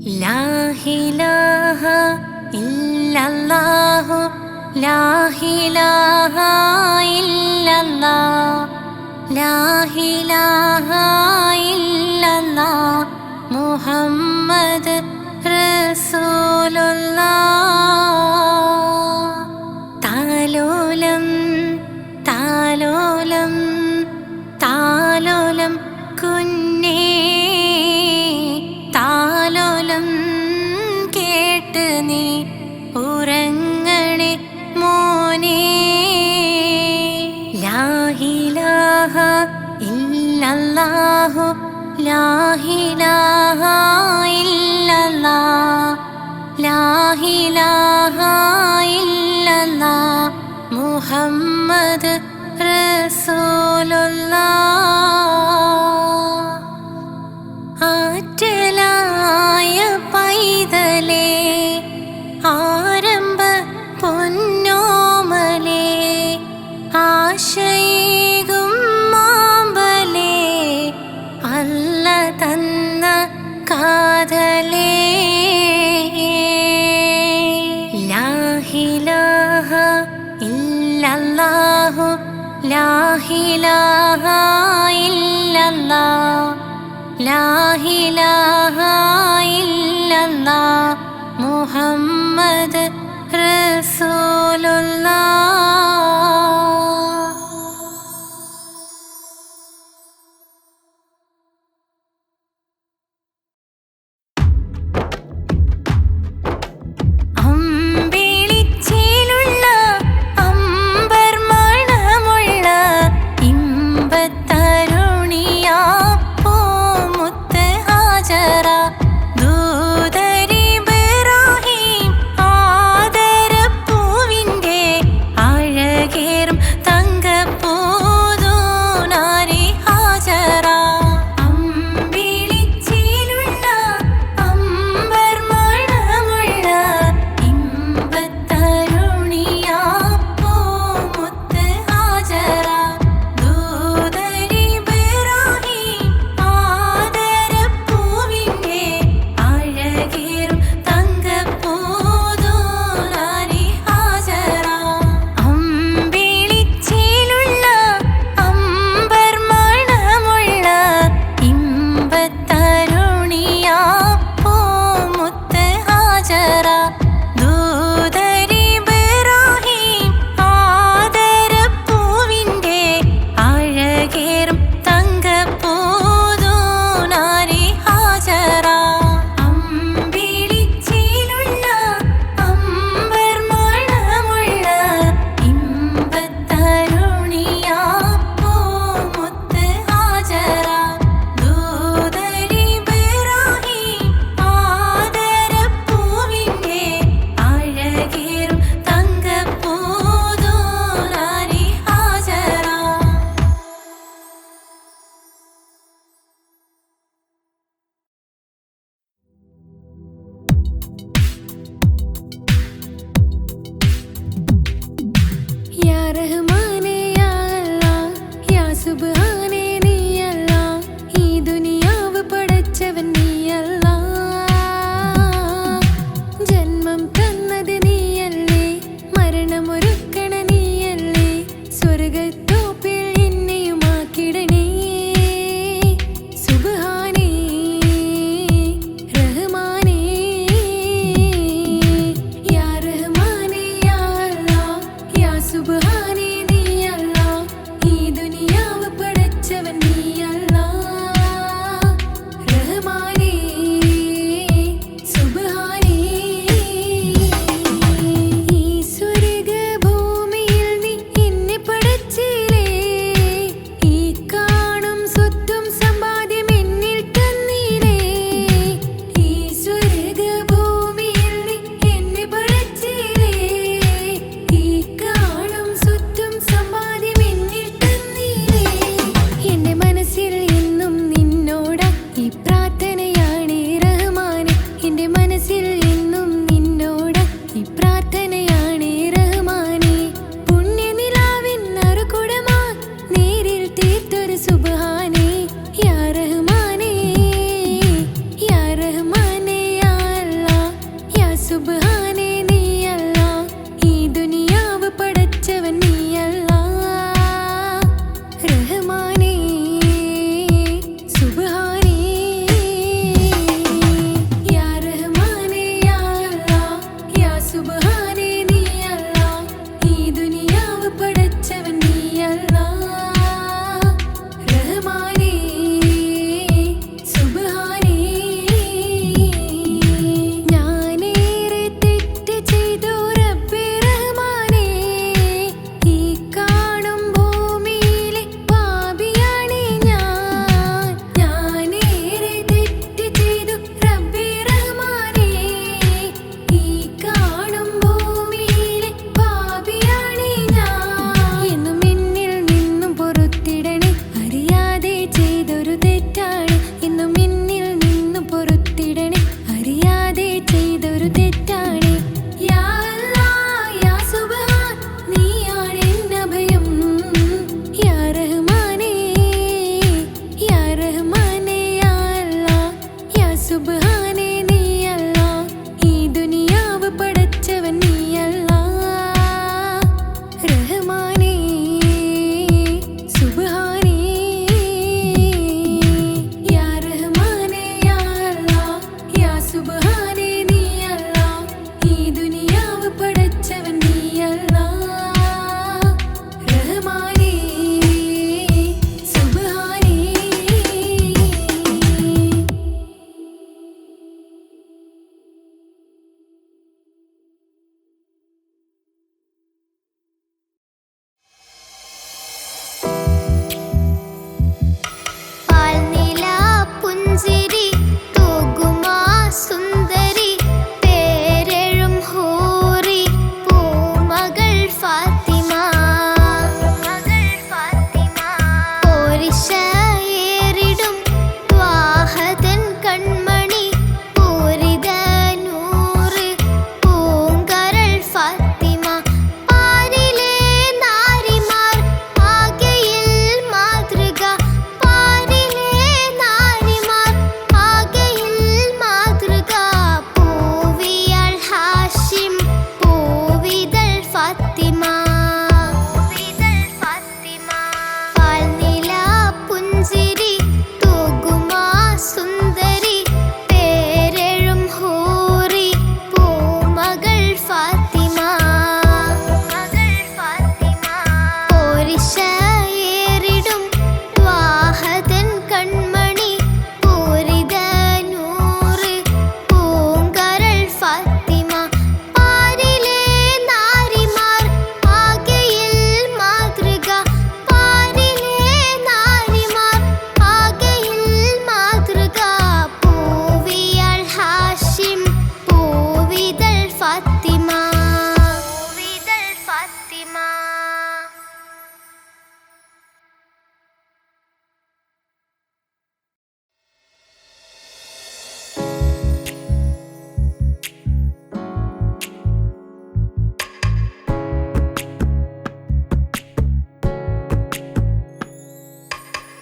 ലാ ഇലാഹ ഇല്ലല്ലാഹു ലാ ഇലാഹ ഇല്ലല്ലാഹ് ലാ ഇലാഹ ഇല്ലല്ലാഹ് മുഹമ്മദ് റസൂലുള്ളാഹ്. താലോലം താലോലം താലോലം കുഞ്ഞേ താലോലം കേട്ട് നീ ഉറങ്ങണേ മോനേ. ലാ ഇലാഹ ഇല്ലല്ലാഹു ലാ ഇലാഹ ഇല്ലല്ലാഹ് ലാ ഇലാഹ ഇല്ലല്ലാഹ് മുഹമ്മദ് റസൂലുള്ളാഹ്. ആറ്റലായ പൈതലേ ആരംഭ പൊന്നോമലേ ആശയേകും മാമ്പലേ അല്ല തന്ന കാതലേ. ലാ ഇലാഹ ഇല്ലല്ലാഹു ലാ ഇലാഹ ഇല്ലല്ലാഹ് ലാ ഇലാഹ ഇല്ലല്ലാഹ് മുഹമ്മദ് റസൂലുള്ളാഹ്. അമ്പിളിച്ചേലുള്ള അമ്പർ മണമുള്ള ഇമ്പത്തരുണിയാ പൂമുത്ത് ഹാജറ ദൂതരിബ്രാഹീം ആദരപ്പൂവിൻ്റെ അഴകിയ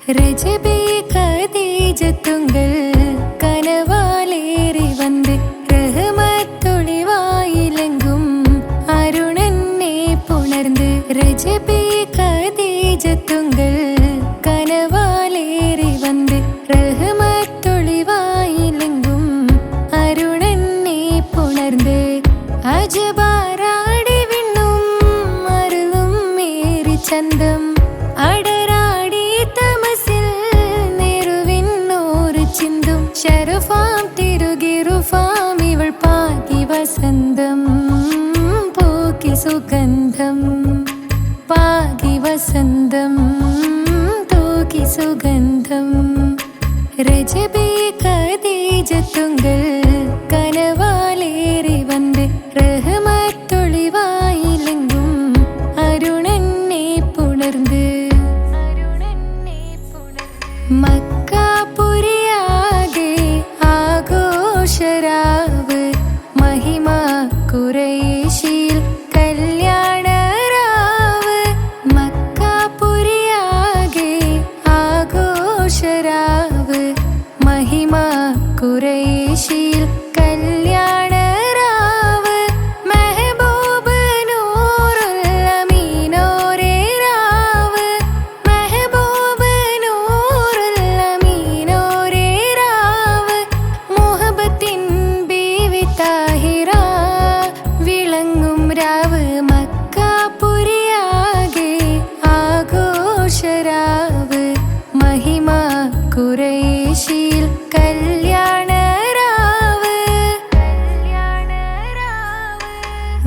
രജബേ ഖദീജത്തുങ്കൾ കനവാലേറി വന്ന് റഹ്മത്തൊളിവായിലെങ്കും അരുണനെ പുണർന്ന് രജബേ ഖദീജത്തുങ്കൾ കനവാലേറി വന്ന് റഹ്മത്തൊളിവായിലെങ്കും അരുണനെ പുണർന്ന് അജബാറാടി വിണ്ണും അരുളും മേറി ചന്തം അടരാടി തമസിൽ നെരുവിന്നോറ് ചിന്തും ശരഫാം തിരുകിറുഫാം ഇവൾ പാകി വസന്തം പോക്കി സുഗന്ധം പാകി വസന്തം തൂക്കി സുഗന്ധം രജബേ ഖദീജത്തുങ്കൾ കനവാലേറി വന്ന് റഹ്മത്തൊളിവായിലെങ്കും അരുണനെ പുണർന്ന് മക്കാപുരിയാകെ ആഘോഷരാവ് മഹിമ ഖുറൈശിൽ കല്യാണരാവ് മക്കാപുരിയാകെ ആഘോഷരാവ് മഹിമ ഖുറൈശിൽ കല്യാണരാവ് മെഹബൂബ് നൂറുൽ അമീനോരേ രാവ് മെഹബൂബ് നൂറുൽ അമീനോരേ രാവ് മുഹബത്തിൻ ബീവി താഹിറ വിളങ്ങും രാവ് മക്കാപുരിയാകെ ആഘോഷരാവ് മഹിമ ഖുറൈശിൽ കല്യാണരാവ്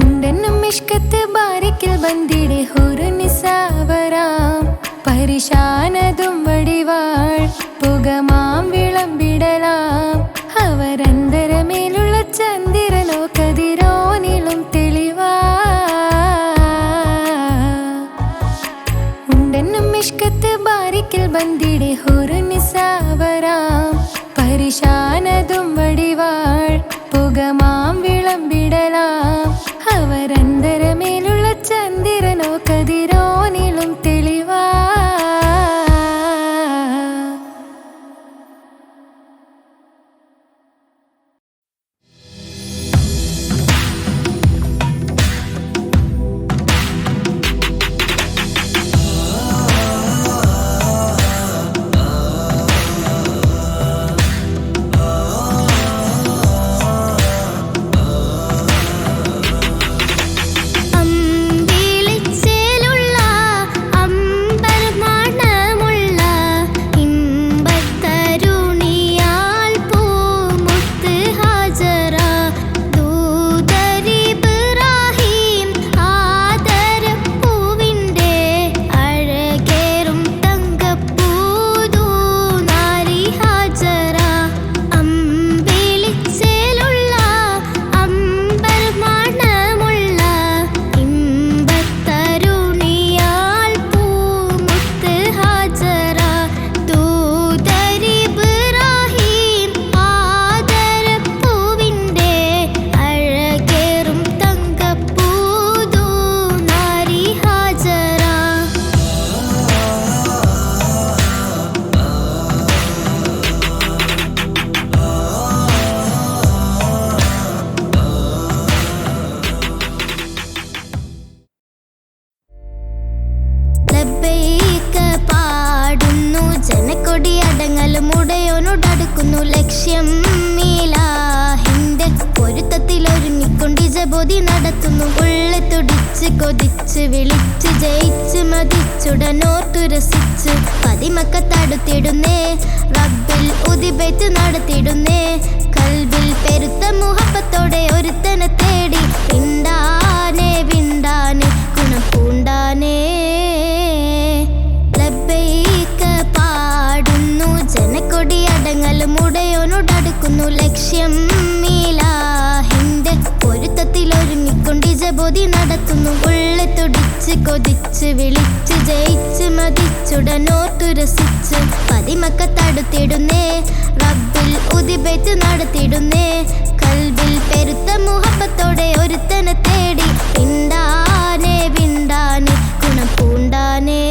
ഉണ്ടെന്നും മിഷ്കത്ത് ബാരിക്കിൽ ബന്ദിടെ ഹുറുനിസാവരാം പരിശാനതും വടിവാൾ പുകമാം വിളമ്പിടലാം അവരന്തരമേലുള്ള ചന്ദ്രനോ കതിരോനിലും തെളിവാ ഉണ്ടെന്നും മിഷ്കത്ത് ബാരിക്കിൽ ബന്ദിടെ ഹുറുനിസാവരാം പരിശാനതും വടിവാൾ പുകമാം വിളമ്പിടലാം അവരന്തരമേലുള്ള ചന്ദ്രനോ കതിരോനിലും തെളിവാ മുടയോനോടടുക്കുന്നു ലക്ഷ്യം മീലാഹിന്റെ പൊരുത്തത്തിലൊരുങ്ങിക്കൊണ്ട് ജബോധി നടത്തുന്നു ഉള്ളെ തുടിച്ച് കൊതിച്ച് വിളിച്ച് ജയിച്ച് മതിച്ചുടനോർത്തു രസിച്ച് പതിമക്കത്തടുത്തിടുന്നേ റബ്ബിൽ ഉദിബേറ്റ് നടത്തിടുന്നേ കൽബിൽ പെരുത്ത മുഹബത്തോടെ ഒരുത്തനെ തേടി വിണ്ടാനെ വിണ്ടാനെ ഗുണം പൂണ്ടാനേ ജനക്കൊടിയടങ്ങൽ മുടയോനോടടുക്കുന്നു ലക്ഷ്യം മീലാഹിന്റെ പൊരുത്തത്തിലൊരുങ്ങിക്കൊണ്ട് ജബോധി നടത്തുന്നു ഉള്ളെ തുടിച്ച് കൊതിച്ച് വിളിച്ച് ജയിച്ച് മതിച്ചുടനോർത്തു രസിച്ച് പതിമക്കത്തടുത്തിടുന്നേ റബ്ബിൽ ഉദിബേറ്റ് നടത്തിടുന്നേ കൽബിൽ പെരുത്ത മുഹബത്തോടെ ഒരുത്തനെ തേടി വിണ്ടാനെ വിണ്ടാനെ ഗുണം പൂണ്ടാനേ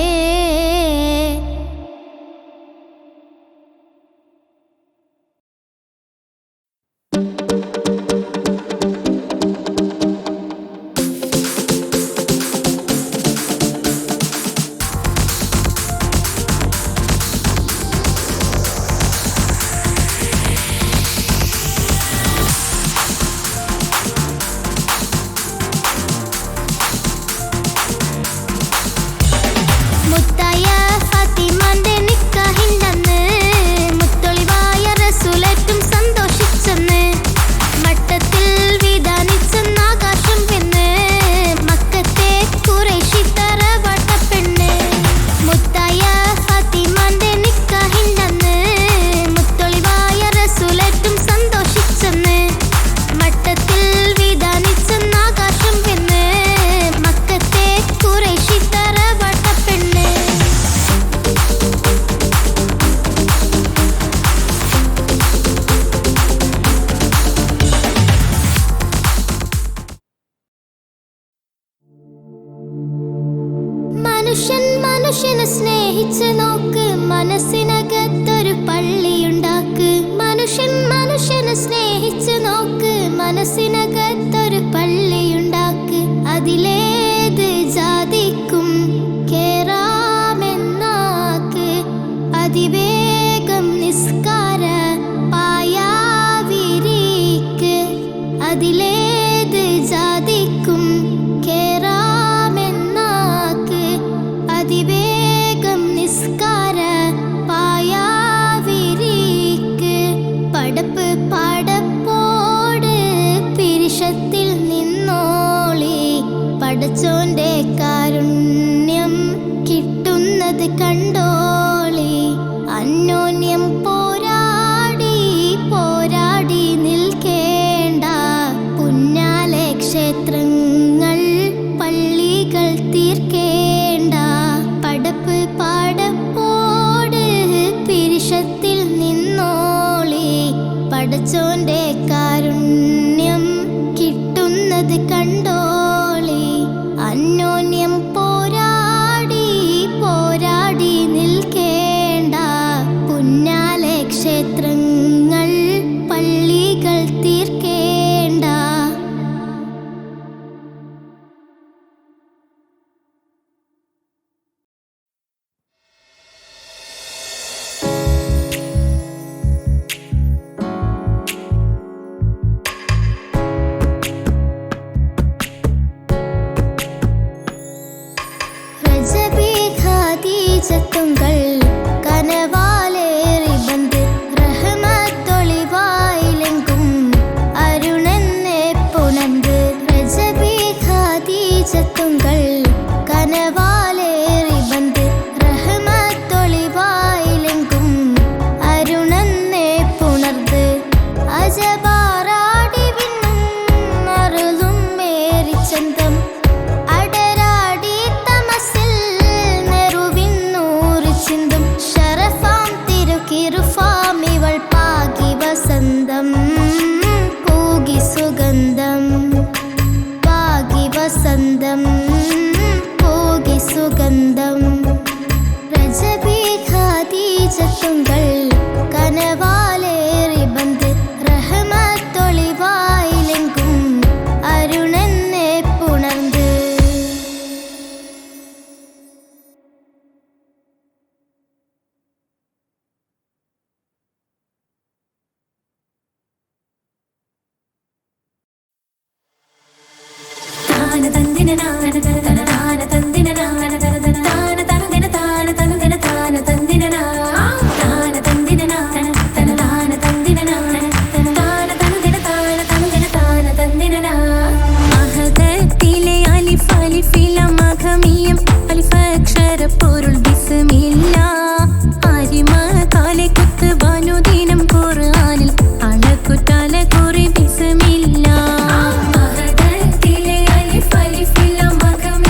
മനസ്സിനകത്തൊരു പള്ളിയുണ്ടാക്ക്, അതിലേത് ജാതിക്കും കേറാമെന്നാക്ക്. അതിവേഗം നിസ്കാര പായാവിരിക്ക്, അതിലേത് ജാതിക്കും കേറാമെന്നാക്ക്. അതിവേഗം നിസ്കാര പായാവിരിക്ക്. പടപ്പ് പടപ്പോട് പിരിശത്തിൽ നിന്നോളി, പടച്ചോന്റെ കാരുണ്യം കിട്ടുന്നത് കണ്ടോളി. അന്യോന്യം പോരാടി പോരാടി നിൽക്കേണ്ട, പുന്നാലെ ക്ഷേത്രങ്ങൾ പള്ളികൾ തീർക്കേണ്ട. പടപ്പ് പടപ്പോട് പിരിശത്തിൽ നിന്നോളി, പടച്ചോന്റെ കാരുണ്യം കിട്ടുന്നത് കണ്ടോളി. അന്യോന്യം പോരാടി പോരാടി നിൽക്കേണ്ട, പുന്നാലെ ക്ഷേത്രങ്ങൾ പള്ളികൾ തീർക്കേണ്ട. രജബി ഖദീജത്തുങ്കൾ കനവാലേറി ബന്ദ്, റഹ്മത്തൊളിവായിലെങ്കും അരുണെന്നെ പുണർന്ന്. രജബി ഖദീജത്തുങ്കൾ കനവാലേറി ബന്ദ്, റഹ്മത്തൊളിവായിലെങ്കും അരുണെന്നെ പുണർന്ന്. അജബാറാടി വിണ്ണും അരുളും മേരിച്ചന്തം, അടരാടി തമസിൽ നെറുവിന്നൂറ് ചിന്തും. ശരഫാം തിരുക്കിറുഫാം ഇവൾ പാകി വസന്തം, പൂകി സുഗന്ധം. പാകി വസന്തം പൂകി സുഗന്ധം. രജബി ഖദീജത്തുങ്കൾ കനവാലേറി ബന്ദ്, റഹ്മത്തൊളിവായിലെങ്കും അരുണെന്നെ പുണർന്ന്. അഹദത്തിലെ അലിഫ് അലിഫിലം അഖമിയം അലിഫക്ഷര പൊരുൾ ബിസ്മില്ല. അരിമ കാലെ കുത്ത് വനുദിനം ഖുർആനിൽ അളക്കുതല കുറി ബിസ്മില്ല. അഹദത്തിലെ അലിഫ് അലിഫിലം അഖമിയം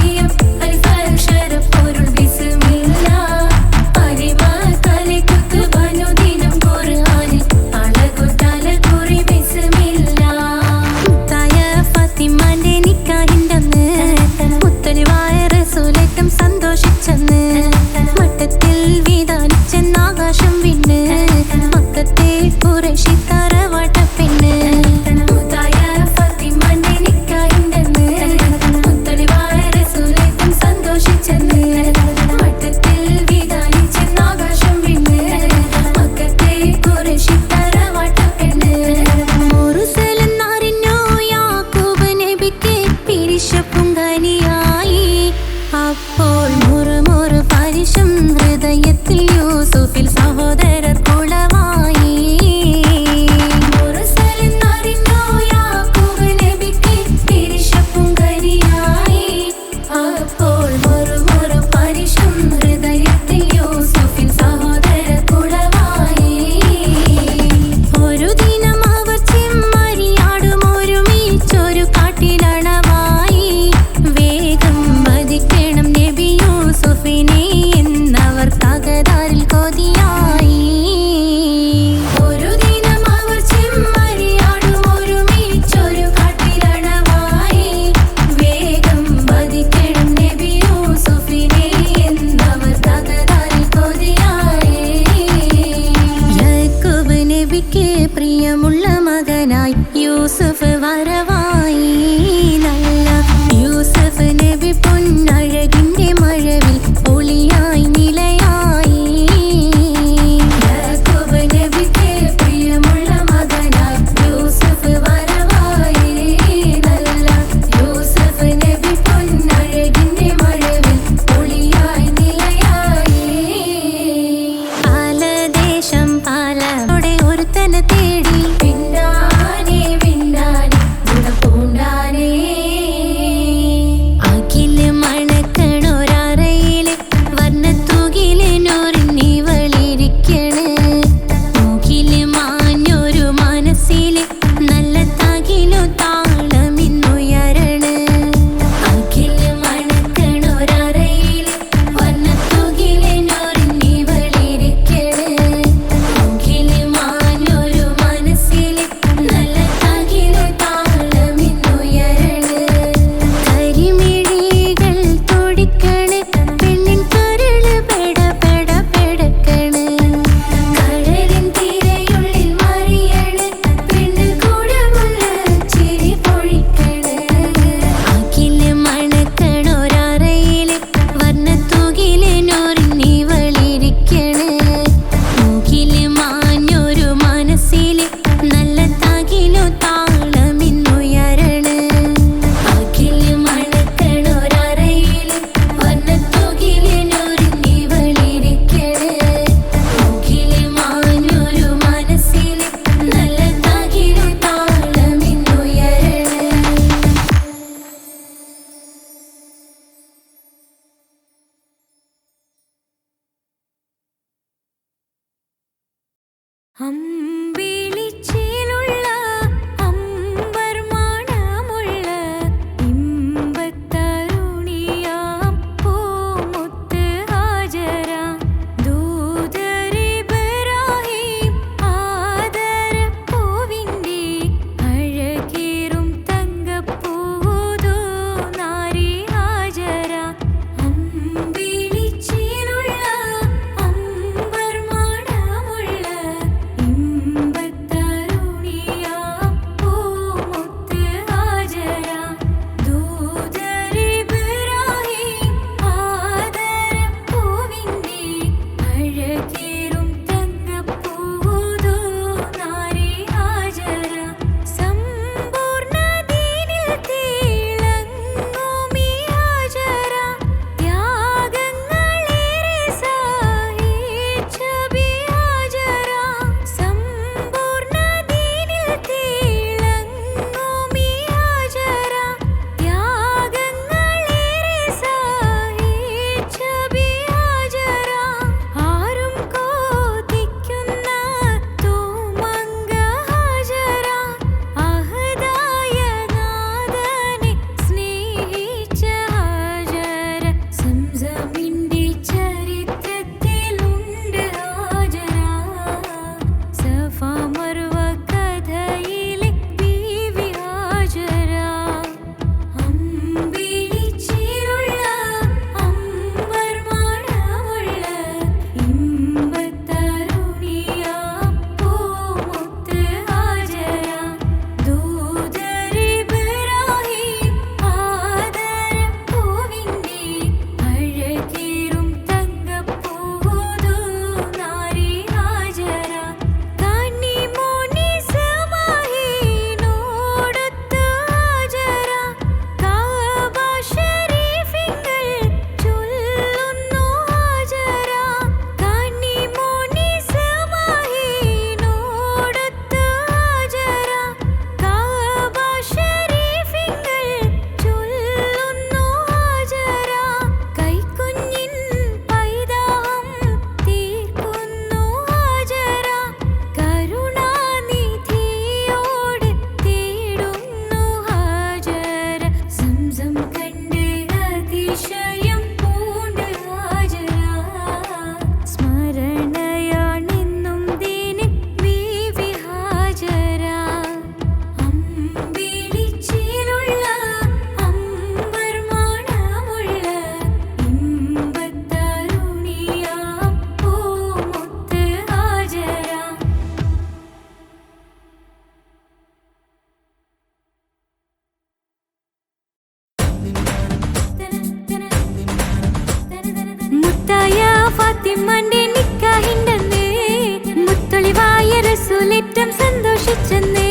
സന്തോഷിച്ചെന്നേ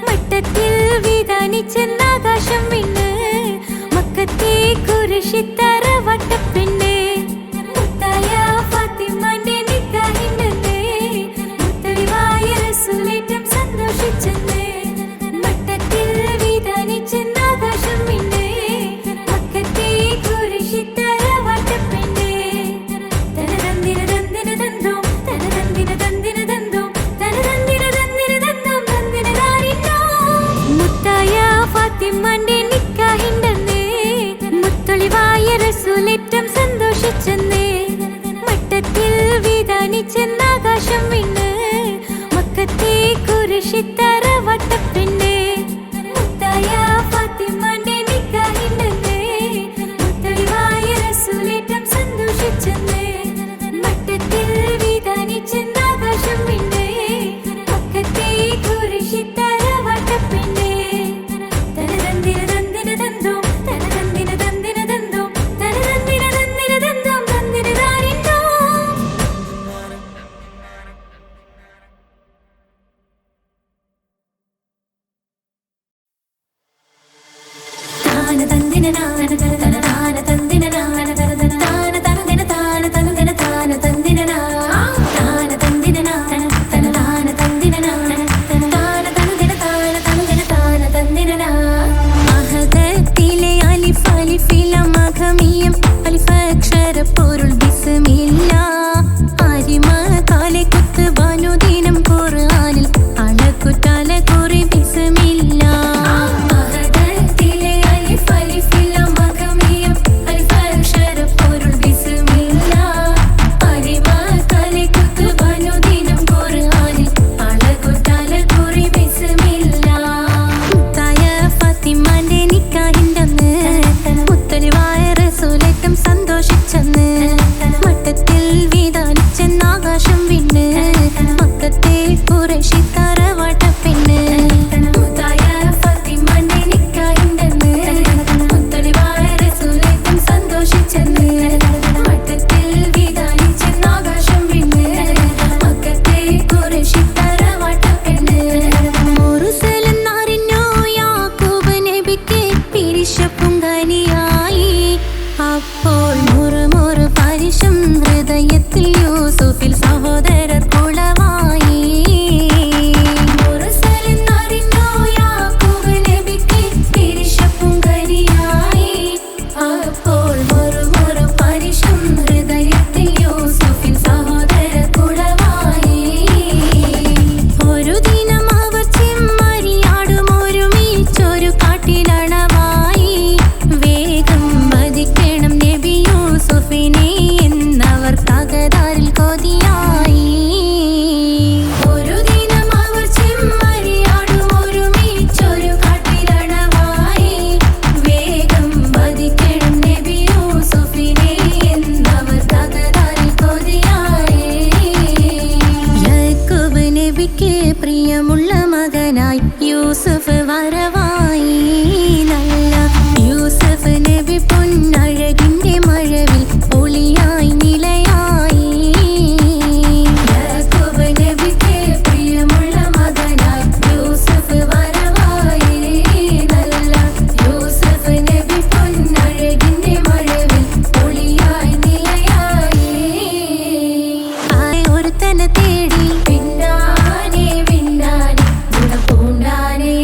മട്ടത്തിൽ വിധാനിച്ചെന്നാകാശം വിണ്ണ് മക്കത്തെ കുരിശിത്തറ വട്ടപ്പെണ്ണേ മുത്തായ ഫാത്തിമാന്റെ നിക്കാഹിണ്ടെന്നേ മുത്തലിവായ റസൂലേറ്റം സന്തോഷിച്ചെന്നേ മട്ടത്തിൽ വിധാനിച്ചെന്നാകാശം വിണ്ണ് മക്കത്തെ കുരിശിത്തറ വട്ടപ്പെണ്ണേ തനതന്തിന തന്തിന തന്തോ തനതന്തിന തന്തിന തന്തോ തനതന്തിന തന്തിന തന്തോ തന്തിന ദാരിന്നോ മുത്തായ ഫാത്തിമാന്റെ നിക്കാഹിണ്ടെന്നേ മുത്തലിവായ റസൂലേറ്റം സന്തോഷിച്ചെന്നേ മട്ടത്തിൽ വിധാനിച്ചെന്നാകാശം വിണ്ണ് മക്കത്തെ കുരിശിത്തറ വട്ടപ്പെണ്ണേ മുത്തായ ഫാത്തിമാന്റെ നിക്കാഹിണ്ടെന്നേ മുത്തലിവായ റസൂലേറ്റം സന്തോഷിച്ചെന്നേ മട്ടത്തിൽ വിധാനിച്ചെന്നാകാശം വിണ്ണ് മക്കത്തെ കുരിശിത്തറ വട്ടപ്പെണ്ണേ തനതന്തിന തന്തിന തന്തോ തനതന്തിന തന്തിന തന്തോ തനതന്തിന തന്തിന തന്തോ തന്തിന ദാരിന്നോ താന തന്തിന നാന തന താന തന്തിന നാന തന താന തന്തിന താന തന്തിന താന തന്തിന താന തന്തിന നാന തന താന തന്തിന നാന തന താന തന്തിന താന തന്തിന താന തന്തിന അഹദത്തിലെ അലിഫ് അലിഫില മഖമിയം അലിഫ് അക്ഷര പൊരുൾ ബിസ്മില്ല ആരിമ കാലെ കുത്ത് ബാനുദീനം ഖുർആനിൽ അളക്കുറ്റാല കുറി ബിസ്മില്ല അഹദത്തിലെ അലിഫ് അലിഫില മഖമിയം അലിഫ് അക്ഷര പൊരുൾ ബിസ്മില്ല ആരിമ കാലെ കുത്ത് ബാനുദീനം ഖുർആനിൽ അളക്കുറ്റാല കുറി ബിസ്മില്ല മുത്തായ ഫാത്തിമാന്റെ നിക്കാഹിണ്ടെന്ന് മുത്തലിവായ റസൂലേറ്റം സന്തോഷിച്ചെന്ന് മട്ടത്തിൽ വിധാനിച്ചെന്നാകാശം വിണ്ണ് മക്കത്തെ ഖുറൈശിത്തറ വട്ടപ്പെണ്ണ് മുത്തായ ഫാത്തിമാന്റെ നിക്കാഹിണ്ടെന്ന് മുത്തലിവായ റസൂലേറ്റം സന്തോഷിച്ചെന്ന് മട്ടത്തിൽ വിധാനിച്ചെന്നാകാശം വിണ്ണ് മക്കത്തെ ഖുറൈശിത്തറ വട്ടപ്പെണ്ണ് മുർസലെന്നറിഞ്ഞു യാക്കൂബ് നബിക്ക് പിരിശപ്പുങ്കനിയായി അപ്പോൾ മുറുമുറു പരിശം ഹൃദയത്തിൽ യൂസുഫിൽ സഹോദരർ കുളവായി മുർസലെന്നറിഞ്ഞു യാക്കൂബ് നബിക്ക് പിരിശപ്പുങ്കനിയായി അപ്പോൾ മുറുമുറു പരിശം ഹൃദയത്തിൽ യൂസുഫിൽ സഹോദരർ കുളവായി ഒരു ദിനം അവർ ചെമ്മരിയാടും ഒരുമിച്ചൊരു കാട്ടിലണവായി വേഗം വധിക്കണം നബി യൂസുഫിനെ എന്നവർ തകതാരിൽ കൊതിയായി ഒരു ദിനം അവർ ചെമ്മരിയാടും ഒരുമിച്ചൊരു കാട്ടിലണവായി വേഗം വധിക്കണം നബി യൂസുഫിനെ എന്നവർ തകതാരിൽ കൊതിയായി യാക്കൂബ് നബിക്ക് പ്രിയമുള്ള മകനായി യൂസുഫ് വരവായി നല്ല യൂസുഫ് നബി പൊന്നഴകിന്റെ മഴവിൽ ഒളിയായി നിലയായി യാക്കൂബ് നബിക്ക് പ്രിയമുള്ള മകനായി യൂസുഫ് വരവായി നല്ല യൂസുഫ് നബി പൊന്നഴകിന്റെ മഴവിൽ ഒളിയായി നിലയായി ഒരുത്തനെ തേടി പിന്നാനെ പിന്നാനെ ഗുണപൂണ്ടാനേ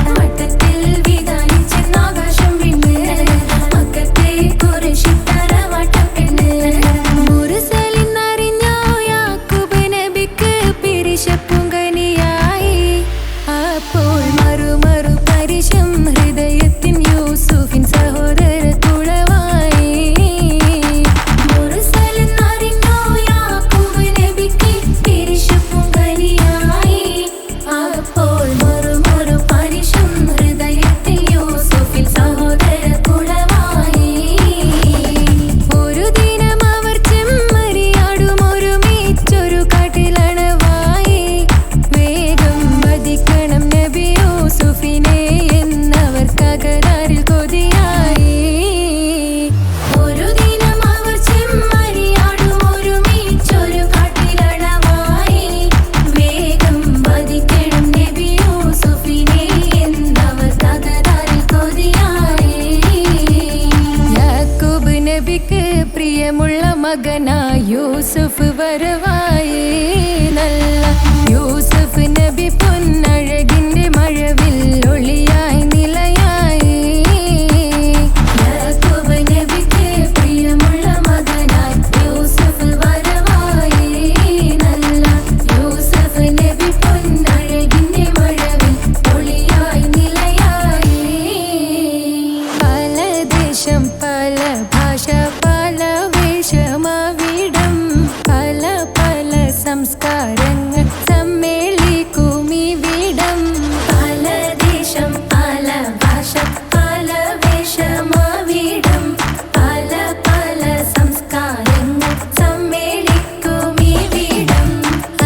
വട്ടത്തിൽ വിധാനിച്ചെന്നാകാശം വീണ് മക്കത്തെ കുറേശി തറവാട്ടപ്പെണ്ണ് മുർസലിന്നറിഞ്ഞോ യാക്കൂബ് നബിക്ക് പിരിശപ്പുങ്കനിയായി അപ്പോൾ മറു പരിശം ഹൃദയത്തിൻ യൂസുഫിൻ സഹോദര കുളവായി മുർസലിന്നറിഞ്ഞോ യാക്കൂബ് നബിക്ക് പിരിശപ്പുങ്കനിയായി അപ്പോൾ മറു പരിശം ഹൃദയത്തിൻ യൂസുഫിൻ സഹോദര കുളവായി ഒരു ദിനം അവർ ചെമ്മരിയാടും ഒരുമിച്ചൊരു കാട്ടിലണവായി വേഗം വധിക്കണം നബി യൂസുഫിനെ എന്നവർ കകരാറിൽ കൊതിയായി ഒരു ദിനം അവർ ചെമ്മരിയാടും ഒരുമിച്ചൊരു കാട്ടിലണവായി വേഗം വധിക്കണം നബി യൂസുഫിനെ എന്നവർ കകരാറിൽ കൊതിയായി യാക്കൂബ് നബിക്ക് പ്രിയമുള്ള മകനായി യൂസുഫ് വരവായി നല്ല യൂസുഫ് നബി പൊന്നഴകിന്റെ മഴവിൽ ഒളിയായി നിലയായി യാക്കൂബ് നബിക്ക് പ്രിയമുള്ള മകനായി യൂസുഫ് വരവായി നല്ല യൂസുഫ് നബി പൊന്നഴകിന്റെ മഴവിൽ ഒളിയായി നിലയായി പല ദേശം പല ഭാഷ പല വേഷമാവിടം പല സംസ്കാരങ്ങൾ സമ്മേളിക്കുമിവിടം പല ദേശം പല ഭാഷ പല വേഷമാവിടം പല സംസ്കാരങ്ങൾ സമ്മേളിക്കുമിവിടം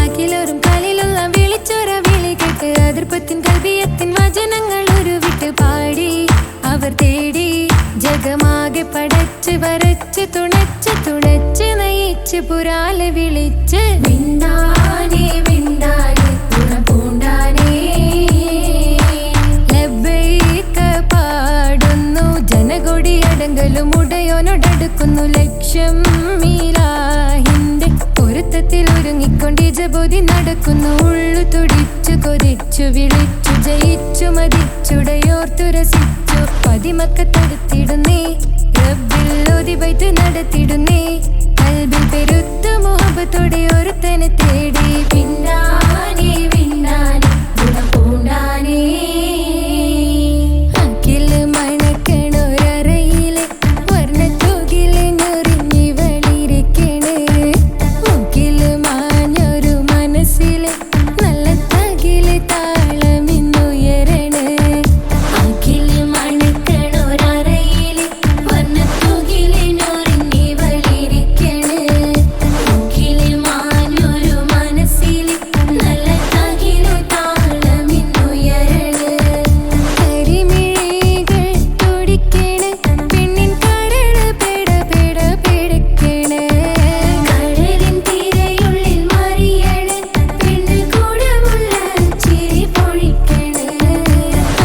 അഖിലോരും കാലിലുള്ള വിളിച്ചൊര വിളി കേട്ട് അതിർപ്പത്തിൻ കൽവിയത്തിൻ വചനങ്ങൾ ഉരുവിട്ട് പാടി അവർ തേടി ജഗമാകെ പടച്ച് വരച്ച് തുണച്ച് നയിച്ച് പുരാലെ വിളിച്ച് വിണ്ടാനേ ഗുണപൂണ്ടാനേ ലബ്ബൈക പാടുന്നു ജനകൊടി അടങ്കലും ഉടയോനോടടുക്കുന്നു ലക്ഷ്യം മീലാഹിന്റെ പൊരുത്തത്തിൽ ഒരുങ്ങിക്കൊണ്ട് ജബോധി നടക്കുന്നു ഉള്ളു തുടിച്ചു കൊതിച്ചു വിളിച്ചു ജയിച്ചു മതിച്ചുടയോർത്തു രസിച്ചു പതിമക്കത്തടുത്തിടുന്നേ റബ്ബിൽ ഓതി ബൈത്ത് നടത്തിടുന്നേ കൽബിൽ പെരുത്ത മുഹബത്തോടെ ഒരുത്തനെ തേടി പിന്നാനേ ഗുണപൂണ്ടാനേ അഖില് മണക്കണൊരറയിലെ വർണ്ണത്തൂകില് ഞൊറിഞ്ഞി വളിരിക്കണ് മുക്കില് മാഞ്ഞൊരു മനസ്സിലെ നല്ല തകില് താളമിന്നുയരണ അഖില് മണക്കണൊരറയിലെ വർണ്ണത്തൂകില് ഞൊറിഞ്ഞി വളിരിക്കണ് മുക്കില് മാഞ്ഞൊരു മനസ്സിലെ നല്ല തകില് താളമിന്നുയരണ കരിമിഴികൾ തുടിക്കണ് പെണ്ണിൻ കരള് പിടക്കണ് കടലിൻ തിരയുള്ളിൽ മറിയണ് പെണ്ണ് കൂടമുള്ള ചിരി പൊഴിക്കണ്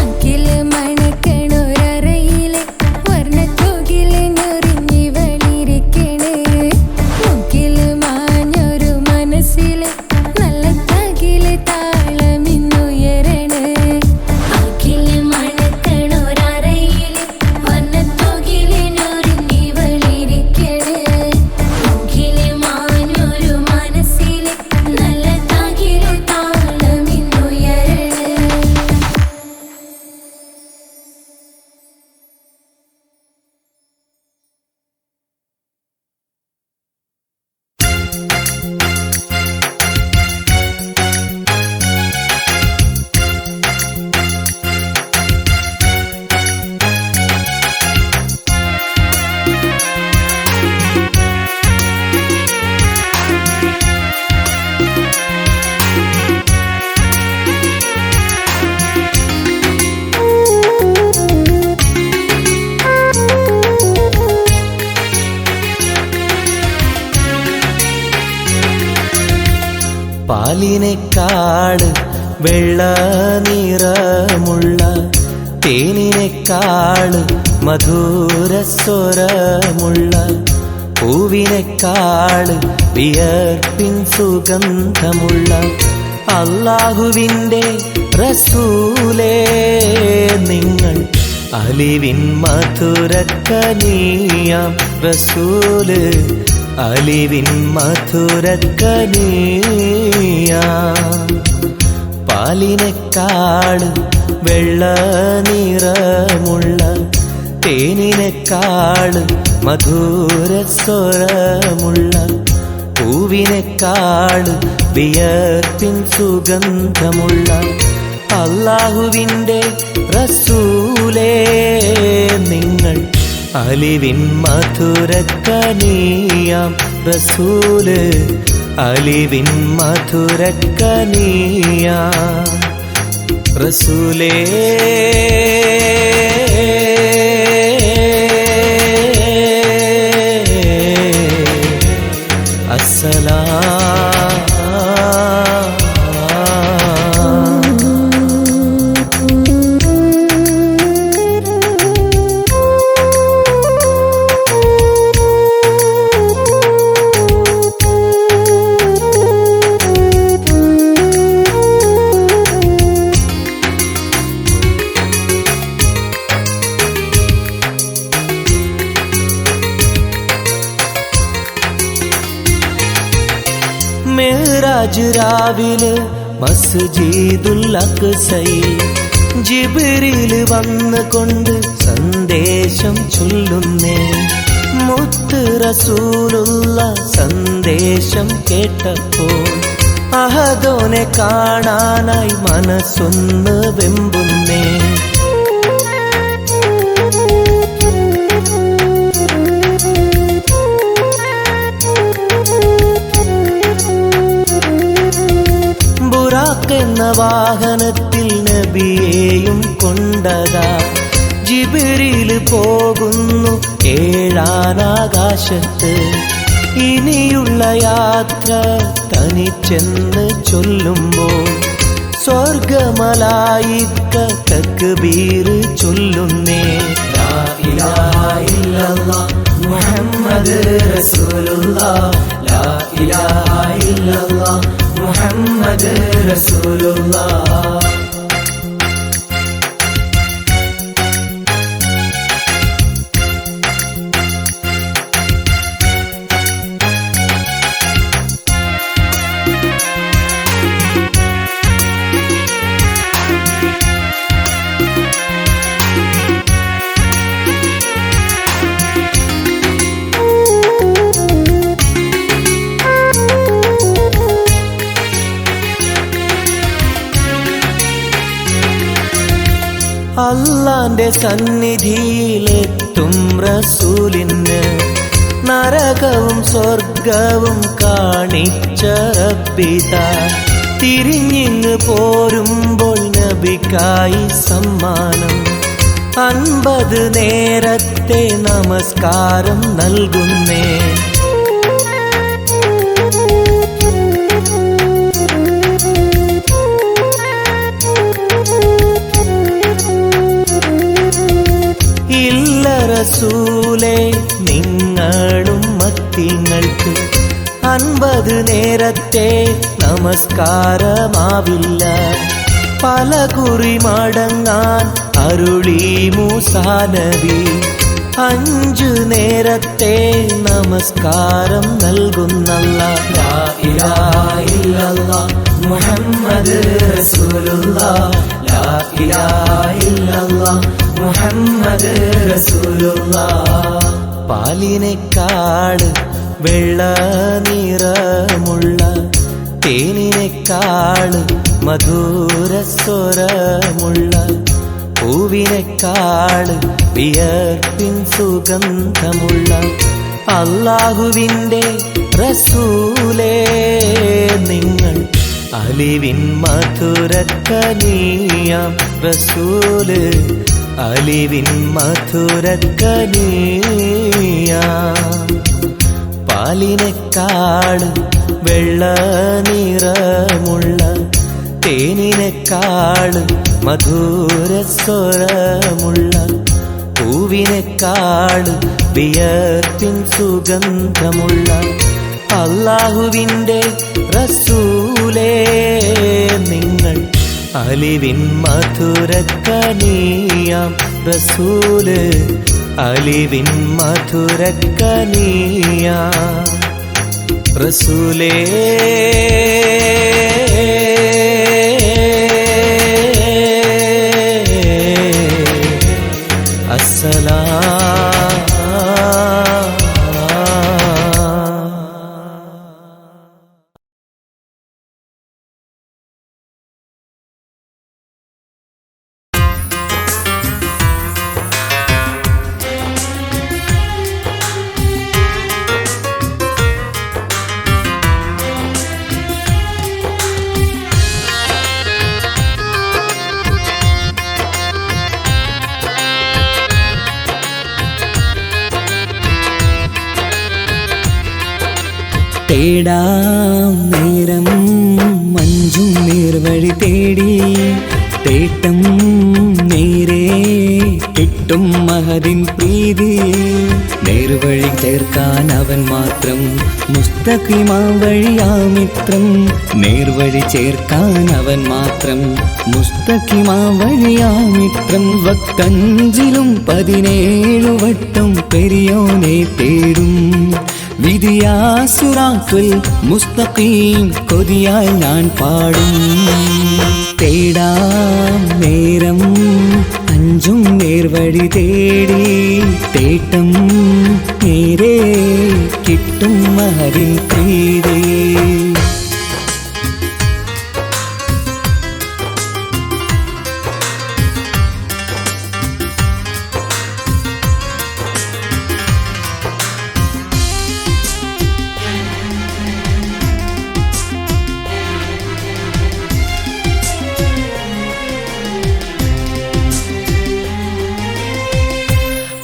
അഖില് മണക്കണൊരറയിലെ വർണ്ണത്തൂകില് ഞൊറിഞ്ഞി വളിരിക്കണ് മുക്കില് മാഞ്ഞൊരു മനസ്സിലെ നല്ല തകില് താളമിന്നുയരണ അഖില് മണക്കണൊരറയിലെ വർണ്ണത്തൂകില് ഞൊറിഞ്ഞി വളിരിക്കണ് മുക്കില് മാഞ്ഞൊരു മനസ്സിലെ നല്ല തകില് താളമിന്നുയരണ പാലിനെക്കാട് വെള്ള നിറമുള്ള തേനിനെക്കാട് മധുരസ്വരമുള്ള പൂവിനെക്കാട് വിയർപ്പിൻ സുഗന്ധമുള്ള അല്ലാഹുവിൻ്റെ റസൂലേ നിങ്ങൾ അലിവിൻ മധുരക്കനിയാം റസൂല് അലിവിൻ മധുരക്കനിയാം പാലിനെക്കാട് വെള്ള നിറമുള്ള തേനിനെക്കാട് മധുരസ്വരമുള്ള പൂവിനെക്കാട് വിയർപ്പിൻ സുഗന്ധമുള്ള അല്ലാഹുവിൻ്റെ റസൂലേ നിങ്ങൾ അലിവിൻ മധുരക്കനിയാം റസൂല് അലിവിൻ മധുരക്കനിയാം റസൂലേ മെഹ്റാജ് രാവിലെ മസ്ജിദുൽ അഖ്സയിൽ ജിബ്രീൽ വന്നുകൊണ്ട് സന്ദേശം ചൊല്ലുന്നേ മുത്ത് റസൂലുള്ള സന്ദേശം കേട്ടപ്പോൾ അഹദോനെ കാണാനായി മനസ്സൊന്ന് വെമ്പുന്നേ എന്ന വാഹനത്തിൽ നബിയെയും കൊണ്ടതാ ജിബ്രീൽ പോകുന്നു ഏഴാനാകാശത്ത് ഇനിയുള്ള യാത്ര തനിച്ചെന്ന് ചൊല്ലുമ്പോൾ സ്വർഗമലായിക്ക തക്ബീർ ചൊല്ലുന്നേ ലാ ഇലാഹ ഇല്ലല്ലാഹ് മുഹമ്മദ് റസൂലുള്ളാഹ് ലാ ഇലാഹ ഇല്ലല്ലാഹ് മുഹമ്മദ് റസൂലുള്ളാഹ് അല്ലാന്റെ സന്നിധിയിലെത്തും റസൂലിന് നരകവും സ്വർഗവും കാണിച്ച റബ്ബിതാ തിരിഞ്ഞിങ്ങ് പോരുമ്പോൾ നബിക്കായി സമ്മാനം 50 നേരത്തെ നമസ്കാരം നൽകുന്നേ റസൂലേ നിങ്ങളും മത്തിങ്ങൾക്ക് 50 നേരത്തെ നമസ്കാരമാവില്ല പല കുറി മടങ്ങാൻ അരുളി മൂസാ നബി 5 നേരത്തെ നമസ്കാരം നൽകുന്നല്ലാഹ് ലാ ഇലാഹ ഇല്ലല്ലാഹ് മുഹമ്മദ് റസൂലുള്ളാഹ് ലാ ഇലാഹ ഇല്ലല്ലാഹ് മുഹമ്മദ് റസൂലുള്ളാഹ് പാലിനെക്കാട് വെള്ള നിറമുള്ള തേനിനെക്കാട് മധുരസ്വരമുള്ള പൂവിനെക്കാട് വിയർപ്പിൻ സുഗന്ധമുള്ള അല്ലാഹുവിൻ്റെ റസൂലേ നിങ്ങൾ അലിവിൻ മധുരക്കനിയാം റസൂല് അലിവിൻ മധുരക്കനിയാം പാലിനെക്കാട് വെള്ള നിറമുള്ള തേനിനെക്കാട് മധുരസ്വരമുള്ള പൂവിനെക്കാട് വിയർപ്പിൻ സുഗന്ധമുള്ള അല്ലാഹുവിൻ്റെ റസൂലേ നിങ്ങൾ അലിവിൻ മധുരക്കനിയാം റസൂല് അലിവിൻ മധുരക്കനിയാം റസൂലേ തേടാം നേരം മഞ്ചും നേർവഴി തേടി തേട്ടം നേരെ കിട്ടും മഹദിൻ പ്രീതി നേർവഴി ചേർക്കാൻ അവൻ മാത്രം മുസ്തഖിമാ വഴിയാമിത്രം നേർവഴി ചേർക്കാൻ അവൻ മാത്രം മുസ്തഖിമാ വഴിയാമിത്രം വക്കഞ്ചിലും 17 വട്ടം പെരിയോനെ തേടും വിധിയാ സിറാത്തുൽ മുസ്തഖീം കൊതിയാൽ ഞാൻ പാടും തേടാം നേരം അഞ്ചും നേർവഴി തേടി തേട്ടം നേരെ കിട്ടും മഹദിൻ പ്രീതി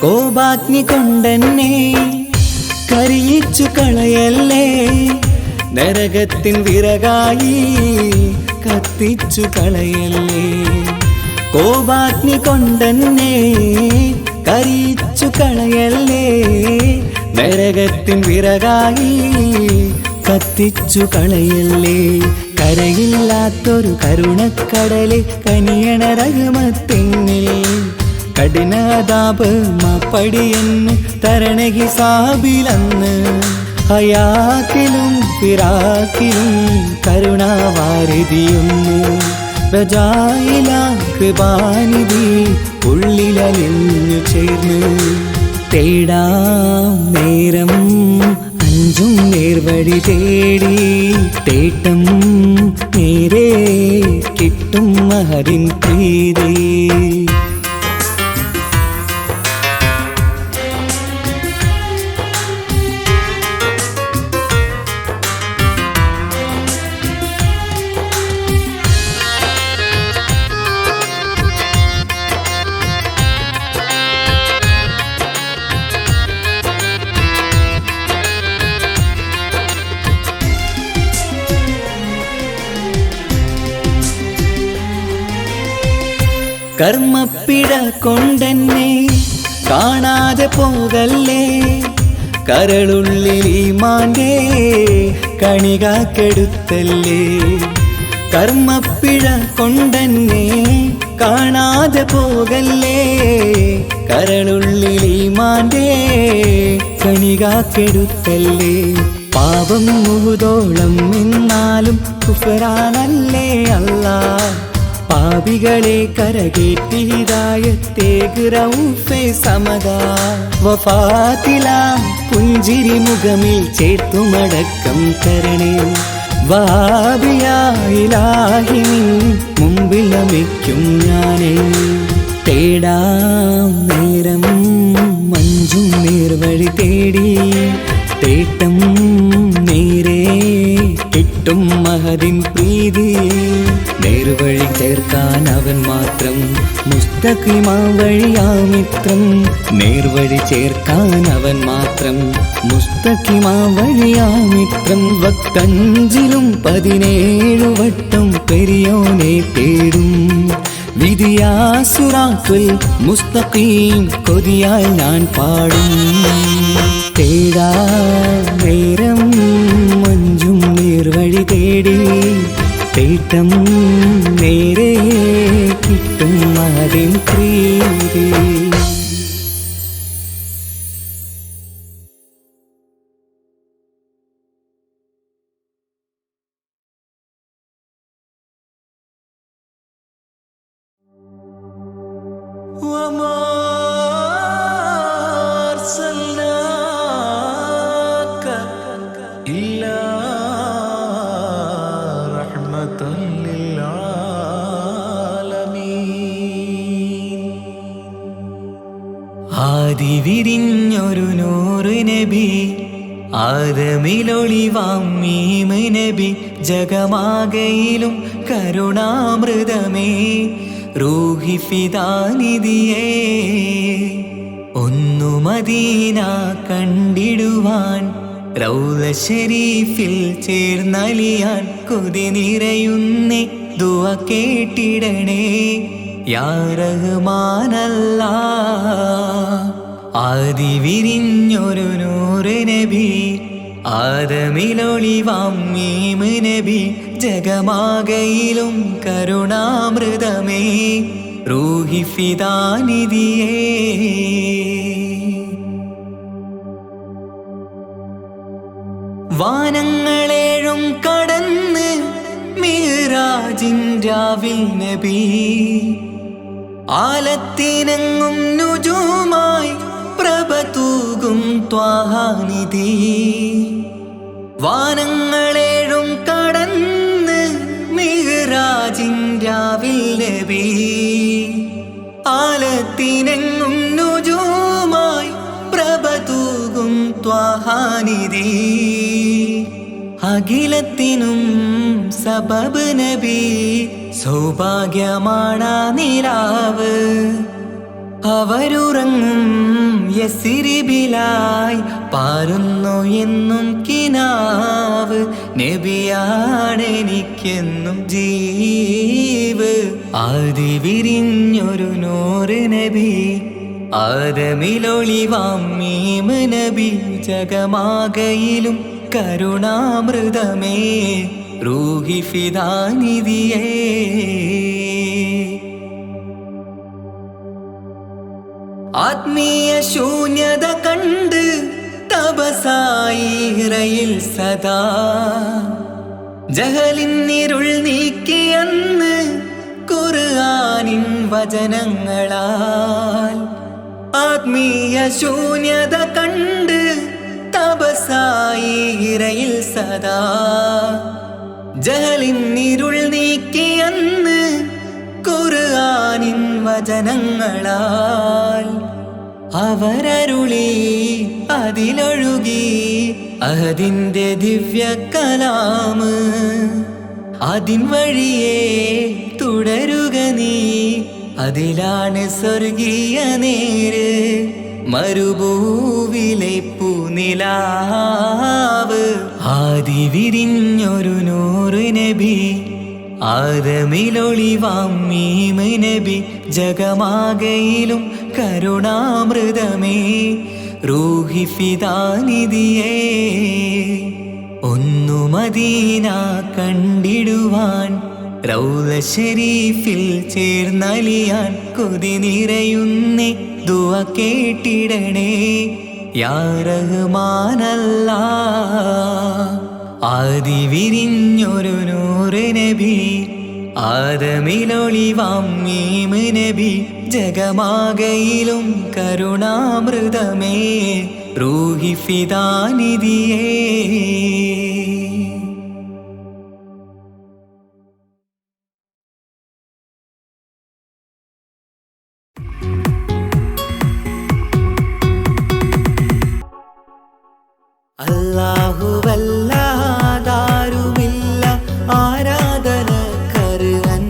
കോപാഗ്നി കൊണ്ടെന്നെ കരിയിച്ചു കളയല്ലേ നരകത്തിൻ വിറകായി കത്തിച്ചു കളയല്ലേ കോപാഗ്നി കൊണ്ടെന്നെ കരിയിച്ചു കളയല്ലേ നരകത്തിൻ വിറകായി കത്തിച്ചു കളയല്ലേ കരയില്ലാത്തൊരു കരുണക്കടലെ കനിയണ റഹ്മത്തിന്നിൽ കഠിനതാപ് മാപ്പടിയെന്ന് തരണ ഹിസാബിലന്ന് ഹയാക്കിലും ഫിറാക്കിലും കരുണാവാരിതിയൊന്നു പ്രജായില കൃപാനിധി ഉള്ളിലലിഞ്ഞു ചേർന്ന് തേടാം നേരം അഞ്ചും നേർവഴി തേടി തേട്ടം നേരെ കിട്ടും മഹദിൻ പ്രീതി കർമ്മപ്പിട കൊണ്ടെന്നെ കാണാതെ പോകല്ലേ കരളുള്ളിൽ ഈമാന്റെ കണികാക്കെടുത്തല്ലേ കർമ്മപ്പിഴ കൊണ്ടെന്നെ കാണാതെ പോകല്ലേ കരളുള്ളിൽ ഈമാന്റെ കണികാക്കെടുത്തല്ലേ പാപം മുഹുദോളം എന്നാലും കുഫറാനല്ലേ അല്ലാ പാപികളെ കരകേറ്റി ഹിദായത്തേക് റഊഫേ സമദാ വഫാത്തിലാം പുഞ്ചിരി മുഖമിൽ ചേർത്തുമടക്കം തരണേ വഹാബിയായിലാഹി മുമ്പിൽ നമിക്കും ഞാനേ തേടാം നേരം മഞ്ചും നേർവഴി തേടി തേട്ടം നേരെ കിട്ടും മഹദിൻ പ്രീതി നേർവഴി ചേർക്കാൻ അവൻ മാത്രം മുസ്തഖിമാ വഴിയാമിത്രം നേർവഴി ചേർക്കാൻ അവൻ മാത്രം മുസ്തഖിമാ വഴിയാമിത്രം വക്കഞ്ചിലും 17 വട്ടം പെരിയോനെ തേടും വിധിയാ സിറാത്തുൽ മുസ്തഖീം കൊതിയാൽ ഞാൻ പാടും തേടാ നേരം മഞ്ചും നേർവഴി തേടി തേട്ടം നേരെ മഹദിൻ പ്രീതി. ആദി വിരിഞ്ഞൊരു നൂറ് നബി, ആദമിലൊളിവാം മീമ് നബി, ജഗമാകയിലും കരുണാമൃതമേ റൂഹി ഫിദാനിധിയേ. ഒന്നു മദീന കണ്ടിടുവാൻ റൗള ശരീഫിൽ ചേർന്നലിയാൻ കൊതി നിറയുന്നേ ദുആ കേട്ടിടണേ യാ റഹ്മാനല്ലാഹ്. ആദി വിരിഞ്ഞൊരു നൂറ് നബി, ആദമിലൊളിവാം മീമ് നബി, ജഗമാകയിലും കരുണാമൃതമേ റൂഹി ഫിദാനിധിയേ. വാനങ്ങളേഴും കടന്ന് മിഹ്റാജിൻ രാവിൽ നബി, ആലത്തിനെങ്ങും നുജൂമായി പ്രഭ തൂകും ത്വാഹാനിധി. വാനങ്ങളേഴും കടന്ന് മിഹ്റാജിൻ രാവിൽ നബി, ആലത്തിനെങ്ങും നുജൂമായി പ്രഭ തൂകും ത്വാഹാനിധി. അഖിലത്തിനും സബബ് നബി, സൗഭാഗ്യമാണാ നിലാവ്. അവരുറങ്ങും യസിരിബിലായി പാരുന്നു എന്നും കിനാവ്. നബിയാണെനിക്കെന്നും ജീവ്. ആദി വിരിഞ്ഞൊരു നൂറ് നബി, ആദമിലൊളിവാം മീമ് നബി, ജഗമാകയിലും കരുണാമൃതമേ റൂഹി ഫിദാനിധിയേ. ആത്മീയ ശൂന്യത കണ്ട് തപസായി ഇറയിൽ സദാ, ജഹലിന്നിരുൾ നീക്കിയന്ന് ഖുർആനിൻ വചനങ്ങളാൽ. ആത്മീയ ശൂന്യത കണ്ട് തപസായി ഇറയിൽ സദാ, ജഹലിന്നിരുൾ നീക്കിയന്ന് ഖുർആനിൻ വചനങ്ങളാൽ. അവരരുളി അതിലൊഴുകി അഹദിന്റെ ദിവ്യ കലാമ്. അതിൻ വഴിയേ തുടരുക നീ, അതിലാണ് സ്വർഗീയ നേര്. മരുഭൂവിലെ പൂനിലാവ്. ആദി വിരിഞ്ഞൊരു നൂറ് നബി, ആദമിലൊളിവാം മീമ് നബി, ജഗമാകയിലും കരുണാമൃതമേ റൂഹി ഫിദാനിധിയേ. ഒന്നു മദീന കണ്ടിടുവാൻ റൗള ശരീഫിൽ ചേർന്നലിയാൻ കൊതി നിറയുന്നേ ദുആ കേട്ടിടണേ യാ റഹ്മാനല്ലാഹ്. ആദി വിരിഞ്ഞൊരു നൂറ് നബി, ആദമിലൊളിവാം മീമ് നബി, ജഗമാകയിലും കരുണാമൃതമേ റൂഹി ഫിദാനിധിയേ. അല്ലാഹുവല്ലാതാരുമില്ല ആരാധനക്കർഹൻ,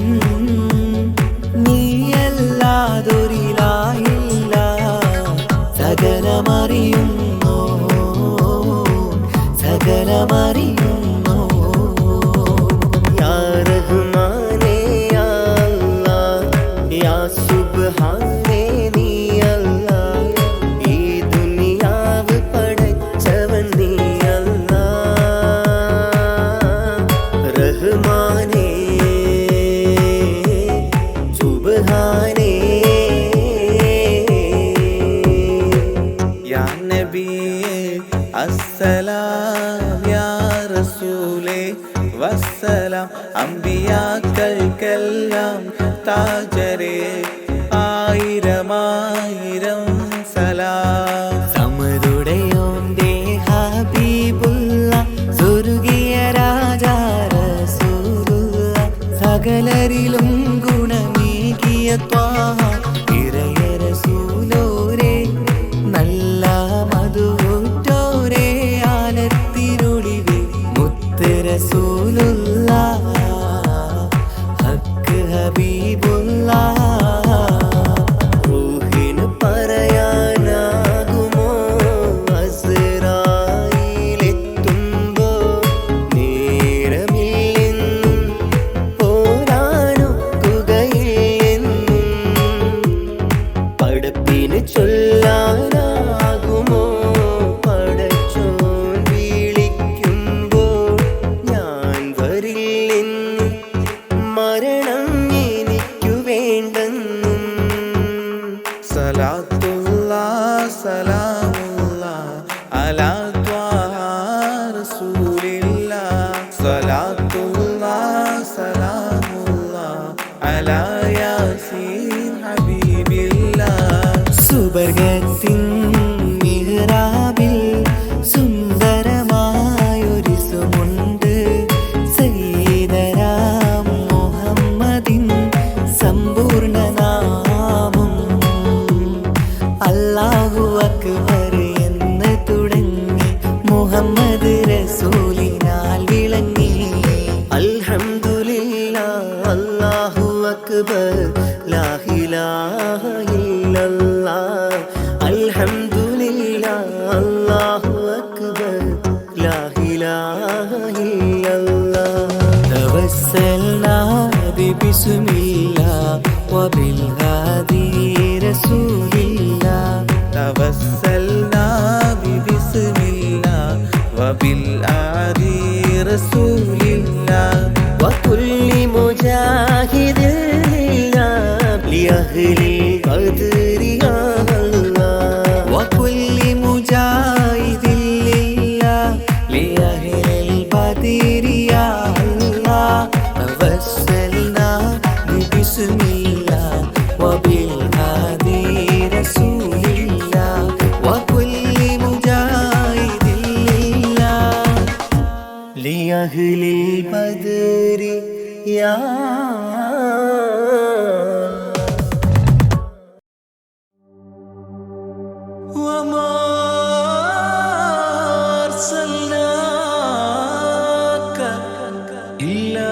നീയല്ലാതൊരിലാഹില്ല സകലമറിയുന്നു സകലമറിയുന്നു. യാ റഹ്മാനേ യാ അല്ലാഹ്, യാ സുബ്ഹാനേ നീ അല്ലാഹ്. ഈ ദുനിയാവ് പടച്ചവൻ നീ അല്ലാഹ്. റഹ്മാനേ സുബ്ഹാനേ ഇറയരസൂലോരേ നല്ല മധുറ്റോരേ ആലത്തിരുളിവേ മുത്ത് റസൂലുള്ളാഹ് ഹക്ക് ഹബീബുള്ളാഹ് റൂഹിന് പറയാനാകുമോ അസ്റായിലെത്തുമ്പോ നേരമില്ലെന്നും പോരാനൊക്കുകയില്ലെന്നും പടപ്പിന് ചൊല്ലാനാകുമോ പടച്ചോൻ വിളിക്കുമ്പോൾ ഞാൻ വരില്ലെന്നും മരണം എനിക്കു വേണ്ടെന്നും സലാത്തുല്ലാഹ് സലാമുല്ലാഹ് അലാ ത്വാഹ റസൂലില്ലാഹ് സലാത്തുല്ലാഹ് സലാമുല്ലാഹ് അലാ യാസീൻ ഹബീബില്ലാഹ് സുബർഗത്തിൻ മിഹ്റാബിൽ സുന്ദരമായൊരിസുമുണ്ട് സയ്യിദനാ മുഹമ്മദിൻ സമ്പൂർണ്ണ നാമം അല്ലാഹു അക്ബർ എന്ന് തുടങ്ങി മുഹമ്മദ് റസൂലിനാൽ വിളങ്ങി അൽഹംദുലില്ലാഹ് അല്ലാഹു അക്ബർ ലാ ഇലാഹ ഇല്ലല്ലാഹ് അൽഹംദുലില്ലാഹ് അല്ലാഹു അക്ബർ ലാ ഇലാഹ ഇല്ലല്ലാഹ് توسلنا ببسم الله وبالهادي رسول الله توسلنا ببسم الله وبالهادي رسول الله وكل مجاهد لله لأهل القدر يا الله وكل مجاهد لله لأهل البدر يا الله توسلنا ببسم الله وبالهادي رسول الله وكل مجاهد لله لأهل البدر يا وما أرسلناك إلا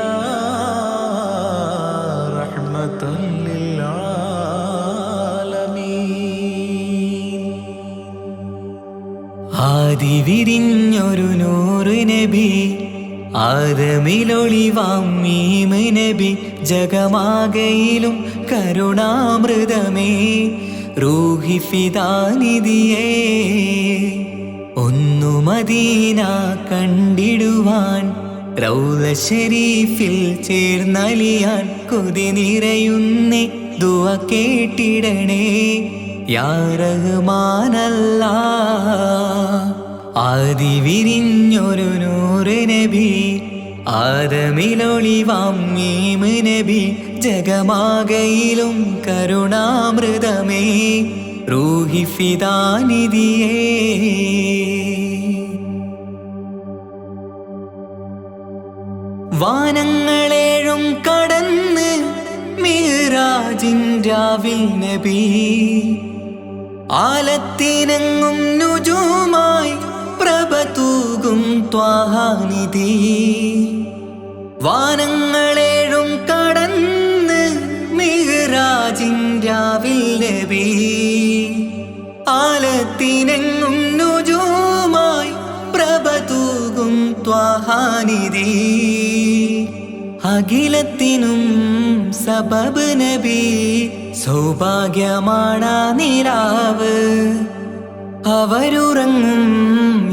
رحمة للعالمين ആദി വിരിഞ്ഞൊരു നൂറ് നബി ആദമിലൊളിവാം മീമ് നബി ജഗമാകയിലും കരുണാമൃതമേ റൂഹി ഫിദാനിധിയേ ഒന്നു മദീന കണ്ടിടുവാൻ റൗള ഷരീഫിൽ ചേർന്നലിയാൻ കൊതി നിറയുന്നേ ദുആ കേട്ടിടണേ യാ റഹ്മാനല്ലാഹ് ആദി വിരിഞ്ഞൊരു നൂറ് നബി ആദമിലൊളിവാം മീമ് നബി ജഗമാകയിലും കരുണാമൃതമേ റൂഹി ഫിദാനിധിയേ വാനങ്ങളേഴും കടന്ന് മിഹ്റാജിൻ രാവിൽ നബി ആലത്തിനങ്ങും നുജൂമായി പ്രഭ തൂകും ത്വാഹാനിധി വാനങ്ങളേഴും കടന്ന് മിഹ്റാജിൻ രാവിൽ നബി ആലത്തിനെങ്ങും നുജൂമായി പ്രഭ തൂകും ത്വാഹാനിധി അഖിലത്തിനും സബബ് നബി സൗഭാഗ്യമാണ് നിലാവ് അവരുറങ്ങും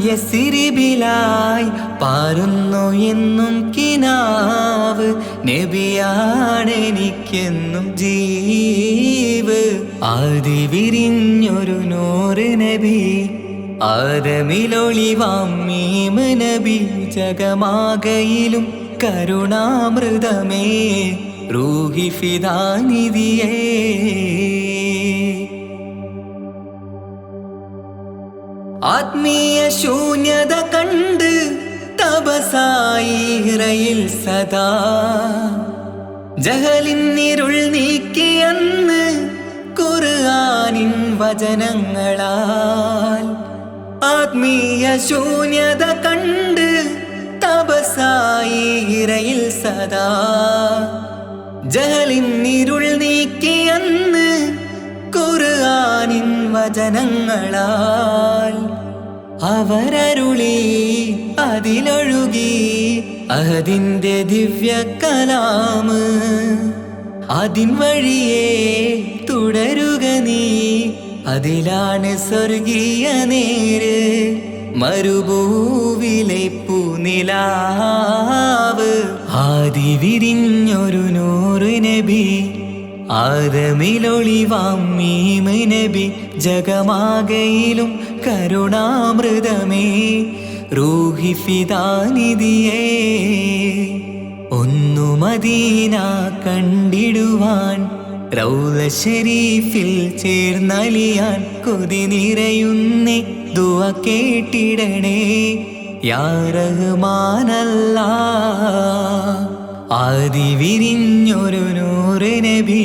യസിരിബിലായി പാരുന്നു എന്നും കിനാവ് നബിയാണെനിക്കെന്നും ജീവ് ആദി വിരിഞ്ഞൊരു നൂറ് നബി ആദമിലൊളിവാം മീമ് നബി ജഗമാകയിലും കരുണാമൃതമേ റൂഹി ഫിദാനിധിയേ ആത്മീയ ശൂന്യത കണ്ട് തപസായി ഇറയിൽ സദാ ജഹലിന്നിരുൾ നീക്കിയന്ന് വചനങ്ങളാൽ ആത്മീയ ശൂന്യത കണ്ട് തപസായി ഇറയിൽ സദാ ജഹലിൻ ഇരുൾ നീക്കിയന്ന് ഖുർആനിൻ വചനങ്ങളാൽ അവരരുളി അതിലൊഴുകി അഹദിന്റെ ദിവ്യ കലാമ് അതിൻ വഴിയേ തുടരുക നീ അതിലാണ് സ്വർഗീയ നേര് മരുഭൂവിലെ പൂനിലാവ് ആദി വിരിഞ്ഞൊരു നൂറ് നബി ആദമിലൊളിവാം മീമ് നബി ജഗമാകയിലും കരുണാമൃതമേ റൂഹി ഫിദാനിധിയേ ഒന്നു മദീന കണ്ടിടുവാൻ റൗള ശരീഫിൽ ചേർന്നലിയാൻ കൊതി നിറയുന്നേ ദുആ കേട്ടിടണേ യാ റഹ്മാനല്ലാ ആദി വിരിഞ്ഞൊരു നൂറ് നബി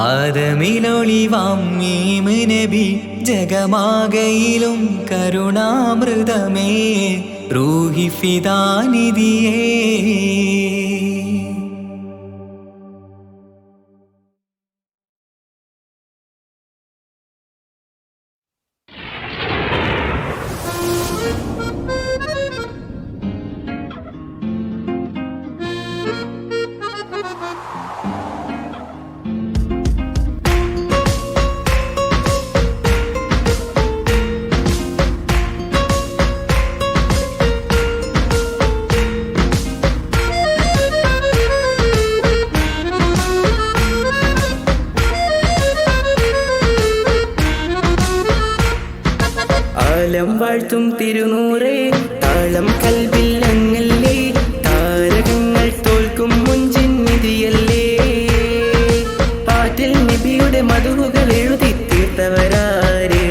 ആദമിലൊളിവാം മീമ് നബി ജഗമാകയിലും കരുണാമൃതമേ റൂഹി ഫിദാനിധിയേ ആലം വാഴ്ത്തും തിരുനൂറേ താളം കൽവിൽ അങ്ങല്ലേ താരകങ്ങൾ തോൽക്കും മുഞ്ചിൻ നിധിയല്ലേ പാട്ടിൽ നബിയുടെ മധുവുകൾ എഴുതി തീർത്തവരാര്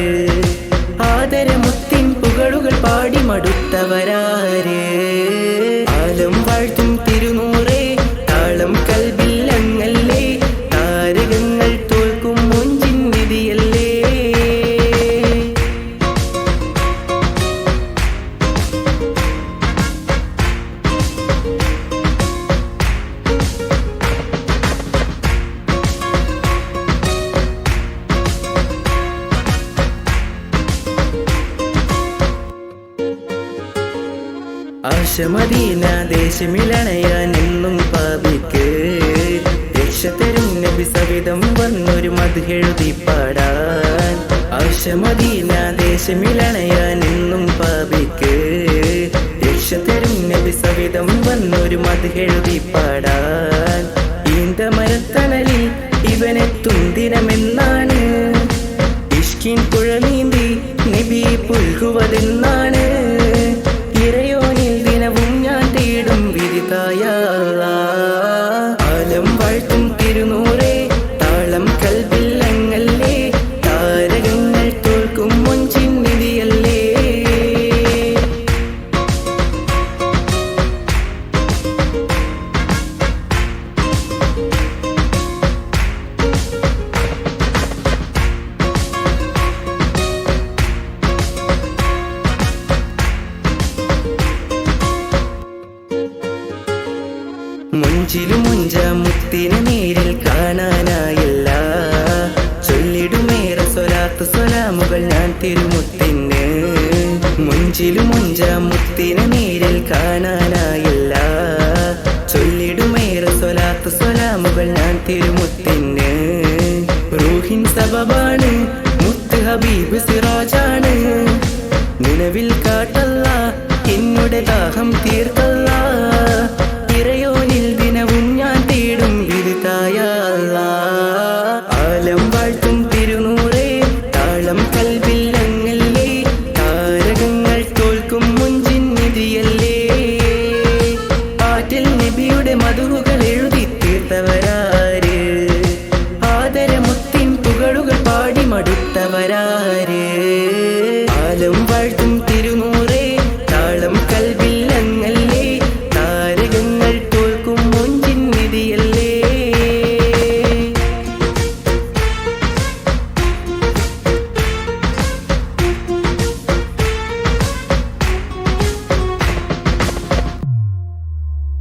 ആദരമുത്തിൻ പുകളുകൾ പാടി മടുത്തവരാര് ആലം വാഴ്ത്തും തിരുനൂറേ താളം കൽവിൽ അങ്ങല്ലേ താരകങ്ങൾ തോൽക്കും മുഞ്ചിൻ നിധിയല്ലേ ആശമദീന ദേശമിലണയാൻ എന്നും പാപിക്ക് രക്ഷ തരും നബി സവിധം വന്നൊരു മദ്ഹെഴുതി പാടാൻ ആശമദീന ദേശമിലണയാൻ എന്നും പാപിക്ക് രക്ഷ തരും നബി സവിധം വന്നൊരു മദ്ഹെഴുതി പാടാൻ ഈന്ത മരത്തണലിൽ ഇവനെത്തും ദിനമെന്നാണ് ഇഷ്കിൻ പുഴ നീന്തി നബി പുൽകുവതെന്നാണ് ഇറയോനിൽ ദിനവും ഞാൻ തേടും വിരിതായ ആലം വാഴ്ത്തും തിരുനൂറേ താളം കൽവിൽ അങ്ങല്ലേ താരകങ്ങൾ തോൽക്കും മുഞ്ചിൻ നിധിയല്ലേ മുഞ്ചിലും മുഞ്ച മുത്തിനെ നേരിൽ കാണാനായില്ല ചൊല്ലിടുമേറെ സ്വലാത്ത് സ്വലാമുകൾ ഞാൻ തിരുമുത്തിന് മുഞ്ചിലും മുഞ്ച മുത്തിനെ നേരിൽ കാണാനായില്ല ചൊല്ലിടുമേറെ സ്വലാത്ത് സ്വലാമുകൾ ഞാൻ തിരുമുത്തിന് റൂഹിൻ സബബാണ് മുത്ത് ഹബീബ് സിറാജാണ് നിലവിൽ കാട്ടല്ല എന്നുടെ ദാഹം തീർക്കല്ല ഇറയോനിൽ ദിനവും ഞാൻ തേടും വിരുതായ ആലം വാഴ്ത്തും തിരുനൂറേ താളം കൽവിൽ അങ്ങല്ലേ താരകങ്ങൾ തോൽക്കും മുഞ്ചിൻ നിധിയല്ലേ പാട്ടിൽ നബിയുടെ മധുവുകൾ എഴുതി തീർത്തവരാര് ആദരമുത്തിൻ പുകളുകൾ പാടി മടുത്തവരാര് ആലം വാഴ്ത്തും